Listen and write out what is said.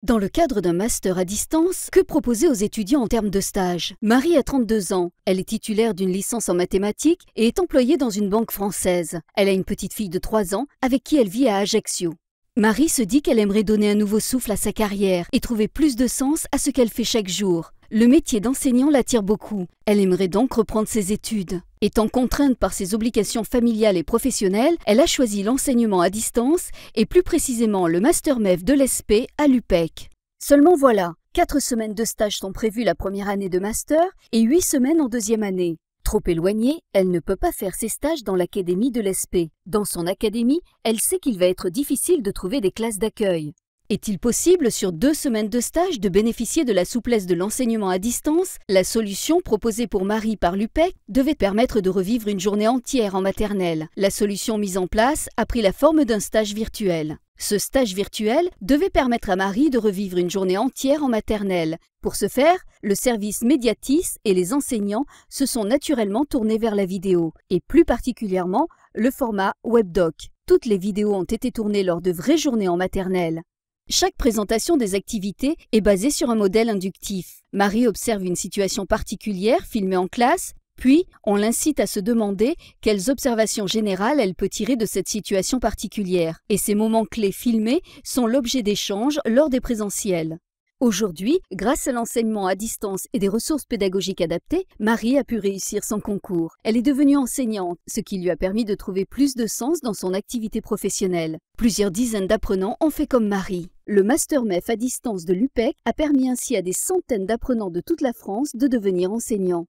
Dans le cadre d'un master à distance, que proposer aux étudiants en termes de stage? Marie a 32 ans. Elle est titulaire d'une licence en mathématiques et est employée dans une banque française. Elle a une petite fille de 3 ans avec qui elle vit à Ajaccio. Marie se dit qu'elle aimerait donner un nouveau souffle à sa carrière et trouver plus de sens à ce qu'elle fait chaque jour. Le métier d'enseignant l'attire beaucoup. Elle aimerait donc reprendre ses études. Étant contrainte par ses obligations familiales et professionnelles, elle a choisi l'enseignement à distance et plus précisément le Master MEF de l'ESP à l'UPEC. Seulement voilà, 4 semaines de stage sont prévues la première année de master et 8 semaines en deuxième année. Trop éloignée, elle ne peut pas faire ses stages dans l'académie de l'ESP. Dans son académie, elle sait qu'il va être difficile de trouver des classes d'accueil. Est-il possible, sur 2 semaines de stage, de bénéficier de la souplesse de l'enseignement à distance? La solution proposée pour Marie par l'UPEC devait permettre de revivre une journée entière en maternelle. La solution mise en place a pris la forme d'un stage virtuel. Ce stage virtuel devait permettre à Marie de revivre une journée entière en maternelle. Pour ce faire, le service Mediatis et les enseignants se sont naturellement tournés vers la vidéo, et plus particulièrement le format WebDoc. Toutes les vidéos ont été tournées lors de vraies journées en maternelle. Chaque présentation des activités est basée sur un modèle inductif. Marie observe une situation particulière filmée en classe, puis on l'incite à se demander quelles observations générales elle peut tirer de cette situation particulière. Et ces moments clés filmés sont l'objet d'échanges lors des présentiels. Aujourd'hui, grâce à l'enseignement à distance et des ressources pédagogiques adaptées, Marie a pu réussir son concours. Elle est devenue enseignante, ce qui lui a permis de trouver plus de sens dans son activité professionnelle. Plusieurs dizaines d'apprenants ont fait comme Marie. Le Master MEF à distance de l'UPEC a permis ainsi à des centaines d'apprenants de toute la France de devenir enseignants.